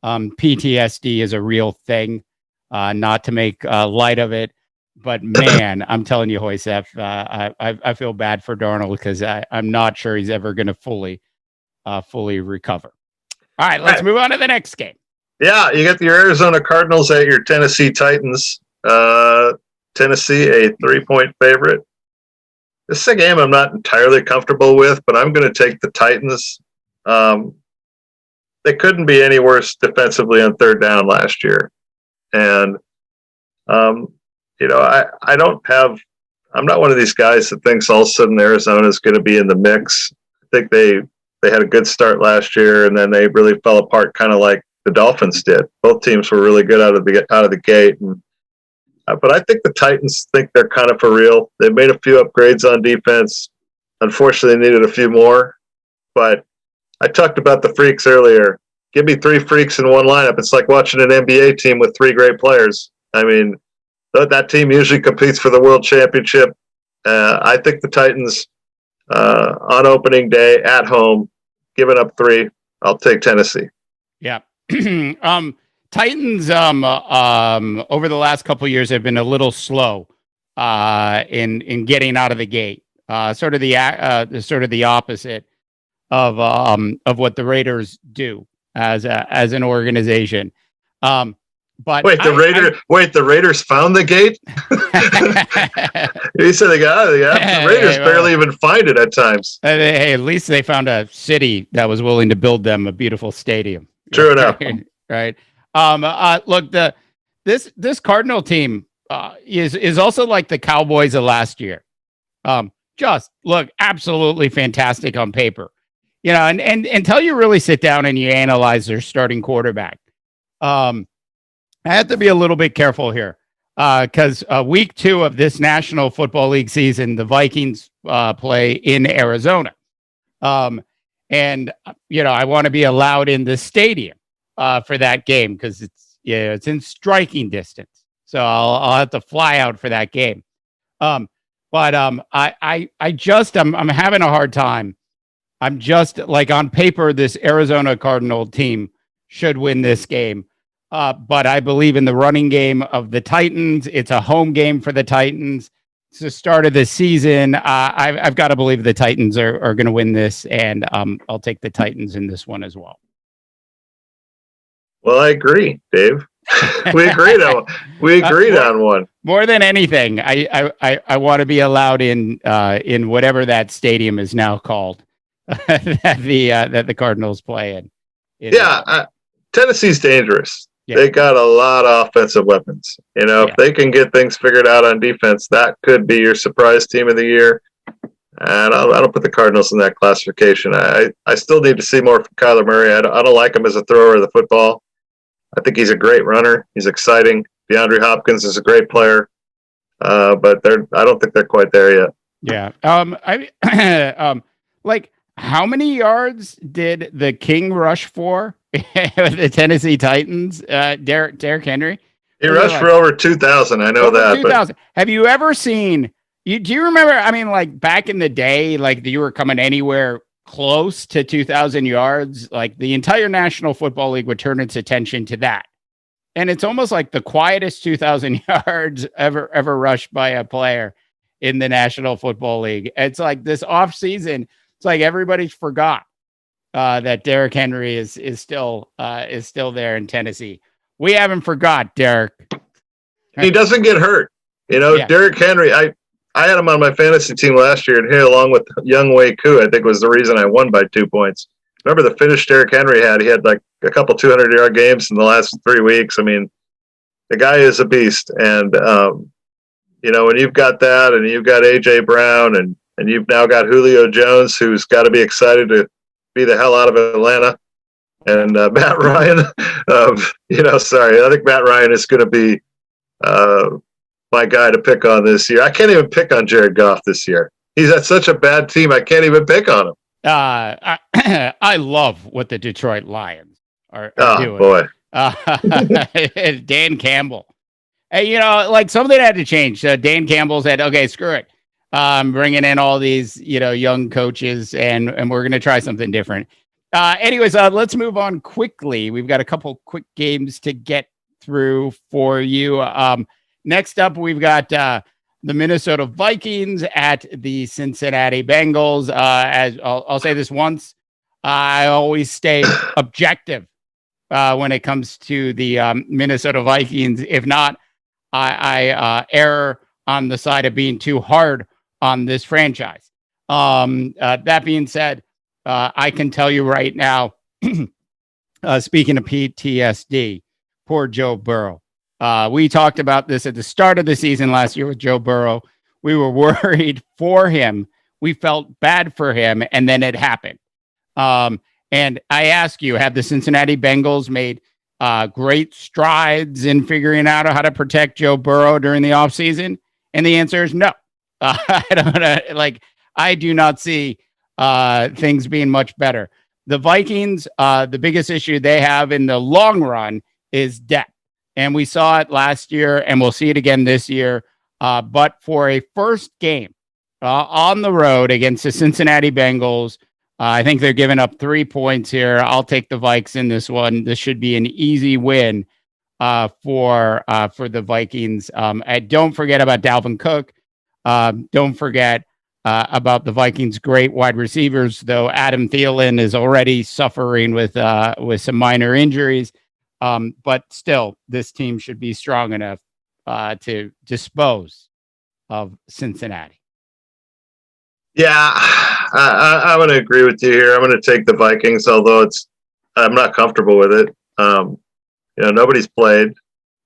PTSD is a real thing. Not to make light of it, but man, I'm telling you, Hoysef, I feel bad for Darnold because I'm not sure he's ever going to fully recover. All right, let's move on to the next game. Yeah, you get your Arizona Cardinals at your Tennessee Titans. Tennessee, a 3-point favorite. This is a game I'm not entirely comfortable with, but I'm going to take the Titans. They couldn't be any worse defensively on third down last year. And, I'm not one of these guys that thinks all of a sudden Arizona is going to be in the mix. I think they had a good start last year, and then they really fell apart, kind of like the Dolphins did. Both teams were really good out of the gate. And, but I think the Titans think they're kind of for real. They made a few upgrades on defense. Unfortunately, they needed a few more. But I talked about the freaks earlier. Give me 3 freaks in one lineup. It's like watching an NBA team with 3 great players. I mean, that team usually competes for the world championship. I think the Titans, on opening day at home, giving up 3, I'll take Tennessee. Yeah. Titans over the last couple of years have been a little slow in getting out of the gate. Sort of the opposite of what the Raiders do as an organization. But the Raiders found the gate. You said they got it. Yeah, the Raiders barely even find it at times. Hey, at least they found a city that was willing to build them a beautiful stadium. True enough. Right. Look, this Cardinal team is also like the Cowboys of last year. Just look absolutely fantastic on paper. And until you really sit down and you analyze their starting quarterback. I have to be a little bit careful here because week 2 of this National Football League season, the Vikings play in Arizona. And I want to be allowed in the stadium for that game because it's in striking distance. So I'll have to fly out for that game. But I'm having a hard time. I'm just like on paper, this Arizona Cardinal team should win this game. But I believe in the running game of the Titans. It's a home game for the Titans. It's the start of the season. I've got to believe the Titans are going to win this, and I'll take the Titans in this one as well. Well, I agree, Dave. We agreed on one. More than anything, I want to be allowed in whatever that stadium is now called that the Cardinals play in. Tennessee's dangerous. Yeah. They got a lot of offensive weapons. If they can get things figured out on defense, that could be your surprise team of the year. And I don't put the Cardinals in that classification. I still need to see more from Kyler Murray. I don't like him as a thrower of the football. I think he's a great runner. He's exciting. DeAndre Hopkins is a great player, but I don't think they're quite there yet. Yeah. Like how many yards did the King rush for? The Tennessee Titans, Derrick Henry. He rushed for over 2,000. I know that. 2,000. Have you ever seen? Do you remember? I mean, like back in the day, like you were coming anywhere close to 2,000 yards, like the entire National Football League would turn its attention to that. And it's almost like the quietest 2,000 yards ever rushed by a player in the National Football League. It's like this off season. It's like everybody's forgot. That Derrick Henry is still there in Tennessee. We haven't forgot Derrick. He doesn't get hurt. Derrick Henry, I had him on my fantasy team last year, and he, along with Young Wei Koo, I think was the reason I won by 2 points. Remember the finish Derrick Henry had? He had like a couple 200-yard games in the last 3 weeks. I mean, the guy is a beast. And, when you've got that and you've got A.J. Brown and you've now got Julio Jones, who's got to be excited to be the hell out of Atlanta, and Matt Ryan. I think Matt Ryan is going to be my guy to pick on this year. I can't even pick on Jared Goff this year. He's at such a bad team. I can't even pick on him. I love what the Detroit Lions are doing. Boy. Dan Campbell. Hey, like something had to change. Dan Campbell said, okay, screw it. Bringing in all these, young coaches and we're going to try something different. Anyways, let's move on quickly. We've got a couple quick games to get through for you. Next up, we've got the Minnesota Vikings at the Cincinnati Bengals. As I'll say this once, I always stay objective when it comes to the Minnesota Vikings. If not, I err on the side of being too hard on this franchise. That being said, I can tell you right now, speaking of PTSD, poor Joe Burrow. We talked about this at the start of the season last year with Joe Burrow. We were worried for him. We felt bad for him, and then it happened. And I ask you, have the Cincinnati Bengals made great strides in figuring out how to protect Joe Burrow during the offseason? And the answer is no. I do not see things being much better. The Vikings, the biggest issue they have in the long run is depth. And we saw it last year, and we'll see it again this year. But for a first game on the road against the Cincinnati Bengals, I think they're giving up 3 points here. I'll take the Vikes in this one. This should be an easy win for the Vikings. And don't forget about Dalvin Cook. Don't forget about the Vikings' great wide receivers, though Adam Thielen is already suffering with some minor injuries. But still, this team should be strong enough to dispose of Cincinnati. Yeah, I'm going to agree with you here. I'm going to take the Vikings, although I'm not comfortable with it. Nobody's played.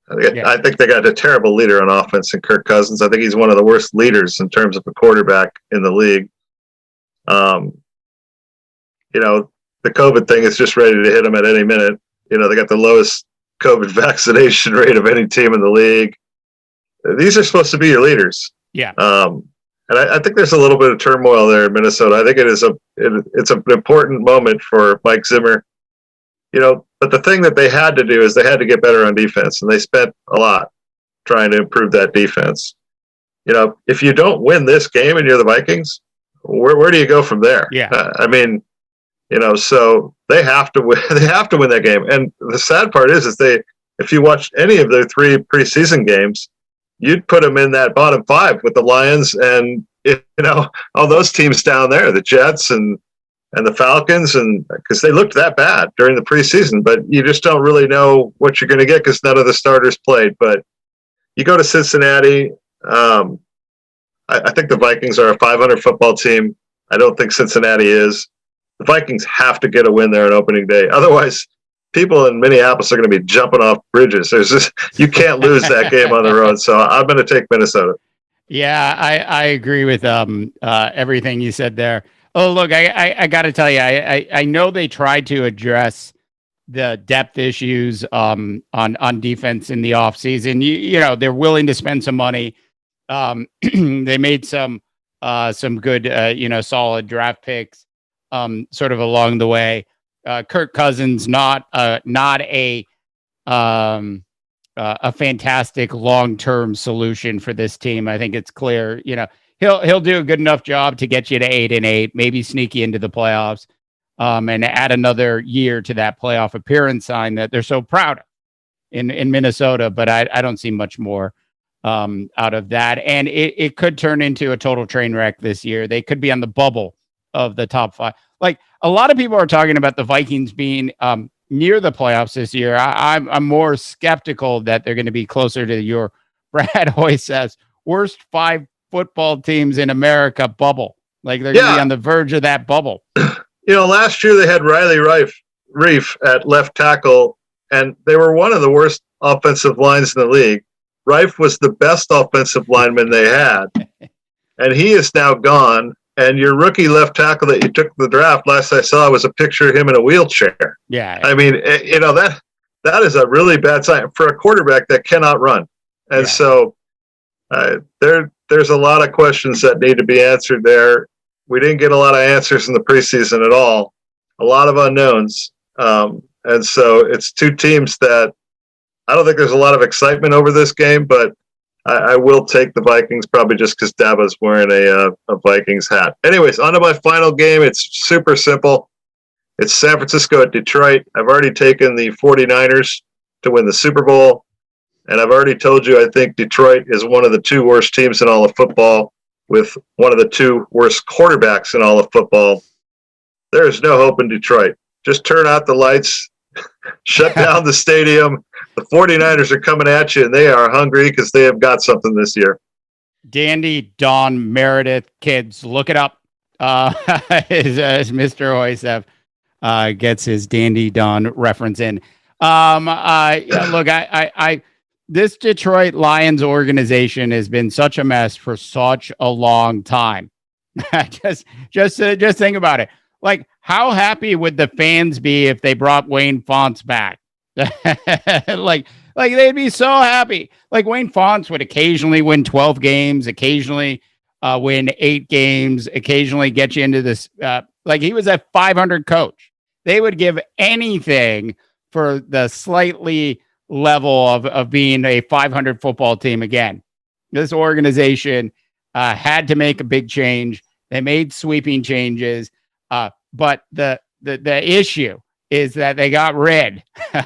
I think they got a terrible leader on offense in Kirk Cousins. I think he's one of the worst leaders in terms of a quarterback in the league. The COVID thing is just ready to hit them at any minute. They got the lowest COVID vaccination rate of any team in the league. These are supposed to be your leaders. Yeah. And I think there's a little bit of turmoil there in Minnesota. I think it's an important moment for Mike Zimmer. But the thing that they had to do is they had to get better on defense, and they spent a lot trying to improve that defense. If you don't win this game and you're the Vikings, where do you go from there? Yeah. So they have to win. They have to win that game. And the sad part is if you watch any of their 3 preseason games, you'd put them in that bottom 5 with the Lions and all those teams down there, the Jets and the Falcons, and because they looked that bad during the preseason. But you just don't really know what you're going to get because none of the starters played. But you go to Cincinnati. I think the Vikings are a 500 football team. I don't think Cincinnati is. The Vikings have to get a win there on opening day. Otherwise, people in Minneapolis are going to be jumping off bridges. You can't lose that game on the road. So I'm going to take Minnesota. Yeah, I agree with everything you said there. Oh, look, I got to tell you, I know they tried to address the depth issues on defense in the offseason. They're willing to spend some money. They made some good, solid draft picks sort of along the way. Kirk Cousins, not a fantastic long-term solution for this team. I think it's clear, he'll do a good enough job to get you to 8-8, maybe sneak you into the playoffs, and add another year to that playoff appearance sign that they're so proud of in Minnesota. But I don't see much more out of that. And it could turn into a total train wreck this year. They could be on the bubble of the top 5. Like, a lot of people are talking about the Vikings being near the playoffs this year. I'm more skeptical that they're going to be closer to your Brad Hoy says worst 5 football teams in America bubble. Like, they're going to be on the verge of that bubble. Last year they had Riley Reif at left tackle, and they were one of the worst offensive lines in the league. Reif was the best offensive lineman they had, and he is now gone. And your rookie left tackle that you took the draft, last I saw was a picture of him in a wheelchair. Yeah. I mean, that is a really bad sign for a quarterback that cannot run. And so There's a lot of questions that need to be answered there. We didn't get a lot of answers in the preseason at all. A lot of unknowns. And so it's two teams that I don't think there's a lot of excitement over this game, but I will take the Vikings probably just because Daba's wearing a Vikings hat. Anyways, on to my final game. It's super simple. It's San Francisco at Detroit. I've already taken the 49ers to win the Super Bowl. And I've already told you I think Detroit is one of the two worst teams in all of football with one of the two worst quarterbacks in all of football. There is no hope in Detroit. Just turn out the lights, shut down the stadium. The 49ers are coming at you, and they are hungry because they have got something this year. Dandy Don Meredith, kids, look it up. As Mr. Hoisev gets his Dandy Don reference in. Look, this Detroit Lions organization has been such a mess for such a long time. just think about it. Like, how happy would the fans be if they brought Wayne Fontes back? like they'd be so happy. Like, Wayne Fontes would occasionally win 12 games, occasionally win 8 games, occasionally get you into this. Like, he was a 500 coach. They would give anything for the slightly level of being a 500 football team again. This organization had to make a big change. They made sweeping changes, but the issue is that they got rid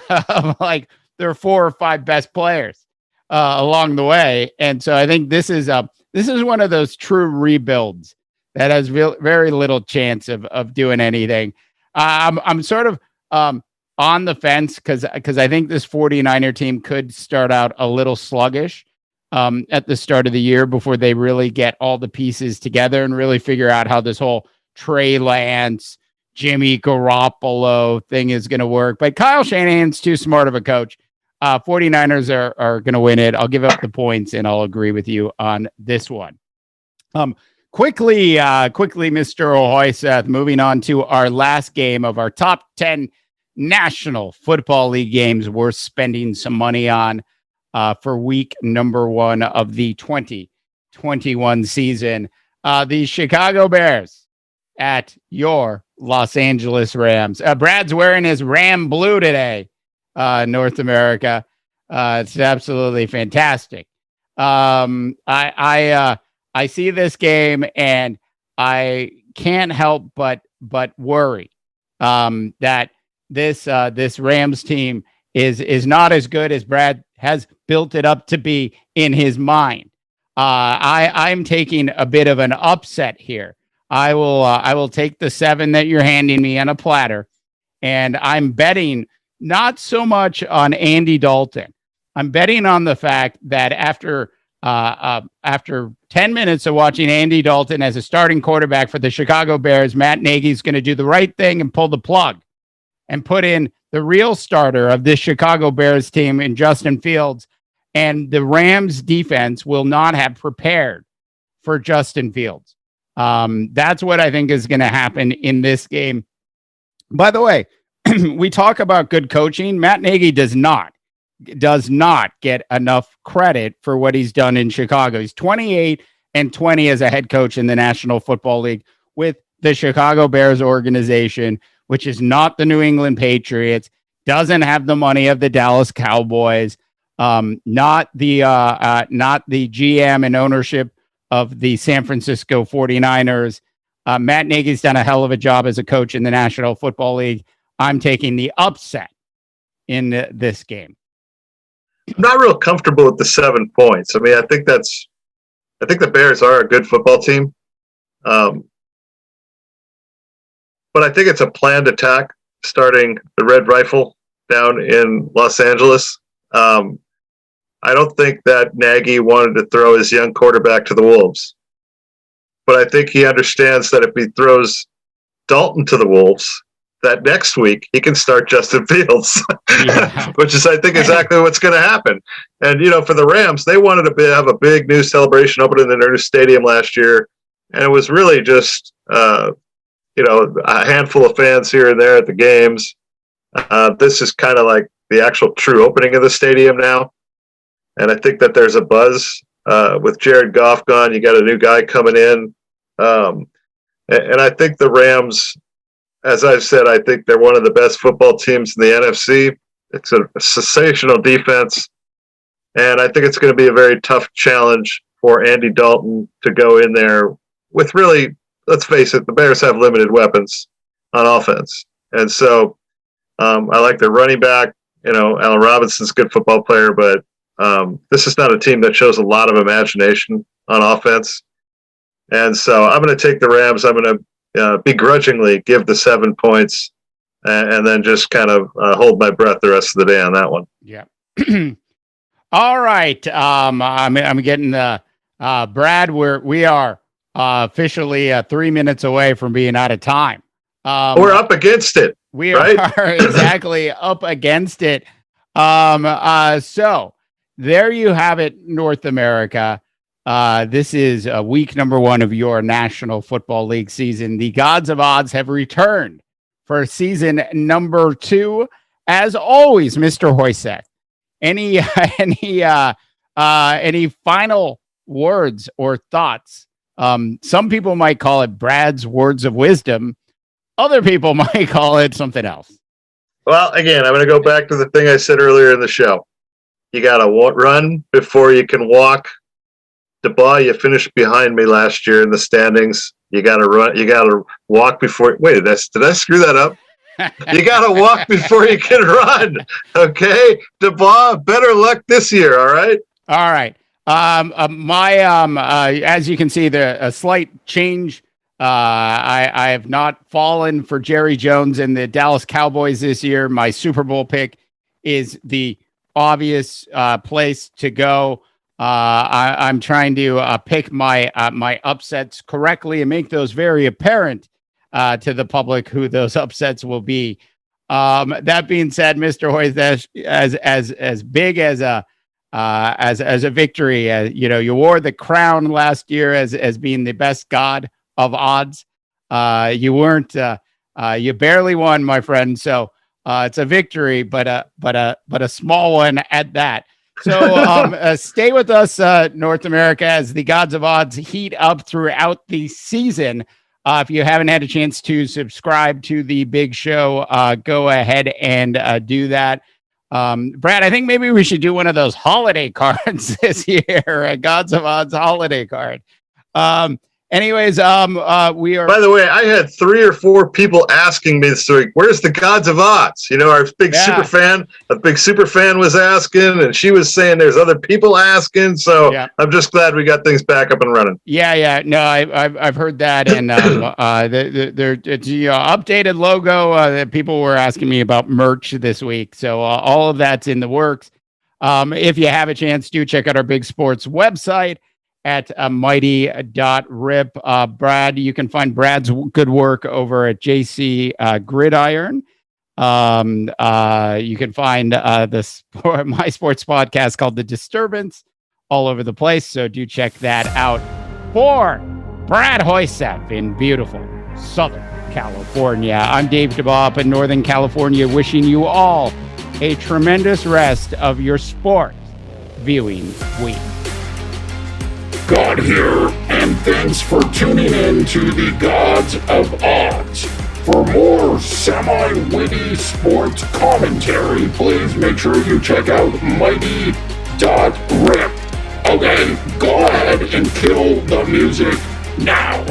of like their 4 or 5 best players along the way, and so I think this is one of those true rebuilds that has very little chance of doing anything. I'm sort of on the fence because I think this 49er team could start out a little sluggish at the start of the year before they really get all the pieces together and really figure out how this whole Trey Lance, Jimmy Garoppolo thing is going to work. But Kyle Shanahan's too smart of a coach. 49ers are going to win it. I'll give up the points and I'll agree with you on this one. Quickly, Mr. Hoisev, moving on to our last game of our top 10 National Football League games worth spending some money on for week number 1 of the 2021 season. The Chicago Bears at your Los Angeles Rams. Brad's wearing his Ram blue today, North America. It's absolutely fantastic. I see this game and I can't help but worry that this Rams team is not as good as Brad has built it up to be in his mind. I'm taking a bit of an upset here. I will take the 7 that you're handing me on a platter, and I'm betting not so much on Andy Dalton. I'm betting on the fact that after 10 minutes of watching Andy Dalton as a starting quarterback for the Chicago Bears, Matt Nagy's going to do the right thing and pull the plug and put in the real starter of this Chicago Bears team in Justin Fields, and the Rams defense will not have prepared for Justin Fields. That's what I think is going to happen in this game. By the way, we talk about good coaching. Matt Nagy does not get enough credit for what he's done in Chicago. He's 28-20 as a head coach in the National Football League with the Chicago Bears organization, which is not the New England Patriots, doesn't have the money of the Dallas Cowboys, not the GM and ownership of the San Francisco 49ers. Matt Nagy's done a hell of a job as a coach in the National Football League. I'm taking the upset in this game. I'm not real comfortable with the 7 points. I mean, I think the Bears are a good football team. But I think it's a planned attack starting the Red Rifle down in Los Angeles. I don't think that Nagy wanted to throw his young quarterback to the Wolves. But I think he understands that if he throws Dalton to the Wolves, that next week he can start Justin Fields, which is, I think, exactly what's going to happen. And, for the Rams, they wanted to have a big new celebration opening in their new stadium last year. And it was really just, a handful of fans here and there at the games. This is kind of like the actual true opening of the stadium now. And I think that there's a buzz with Jared Goff gone, you got a new guy coming in. And I think the Rams, as I've said, I think they're one of the best football teams in the NFC. It's a sensational defense. And I think it's going to be a very tough challenge for Andy Dalton to go in there with really, let's face it, the Bears have limited weapons on offense. And so I like their running back. Allen Robinson's a good football player, but this is not a team that shows a lot of imagination on offense. And so I'm going to take the Rams. I'm going to begrudgingly give the 7 points and then just kind of hold my breath the rest of the day on that one. Yeah. All right. I'm getting Brad. We are officially 3 minutes away from being out of time. We're up against it. We right? are exactly up against it. So there you have it, North America. This is week number 1 of your National Football League season. The Gods of Odds have returned for season number 2. As always, Mr. Hoyseth, any final words or thoughts? Some people might call it Brad's words of wisdom. Other people might call it something else. Well, again, I'm going to go back to the thing I said earlier in the show. You got to run before you can walk. DeBaugh, you finished behind me last year in the standings. You got to run. You got to walk before. Wait, did I screw that up? You got to walk before you can run. Okay, DeBaugh, better luck this year. All right. All right. As you can see, a slight change. I have not fallen for Jerry Jones and the Dallas Cowboys this year. My Super Bowl pick is the obvious place to go. I'm trying to pick my upsets correctly and make those very apparent to the public who those upsets will be. That being said, Mr. Hoyseth, as big as a victory, you wore the crown last year as being the best god of odds. You weren't. You barely won, my friend. So it's a victory, but a small one at that. So stay with us, North America, as the Gods of Odds heat up throughout the season. If you haven't had a chance to subscribe to the big show, go ahead and do that. Brad, I think maybe we should do one of those holiday cards this year, a Gods of Odds holiday card. Anyways, we are. By the way, I had 3 or 4 people asking me this week, "Where's the Gods of Odds?" Our big super fan, was asking, and she was saying there's other people asking. So I'm just glad we got things back up and running. Yeah. No, I've heard that, and it's updated logo. That people were asking me about merch this week, so all of that's in the works. If you have a chance, do check out our Big Sports website at mighty.rip. Brad, you can find Brad's good work over at JC Gridiron. You can find my sports podcast called The Disturbance all over the place, so do check that out. For Brad Hoyseth in beautiful Southern California, I'm Dave DeBaugh up in Northern California, wishing you all a tremendous rest of your sport viewing week. God here, and thanks for tuning in to the Gods of Odds. For more semi-witty sports commentary, please make sure you check out mighty.rip. Okay, go ahead and kill the music now.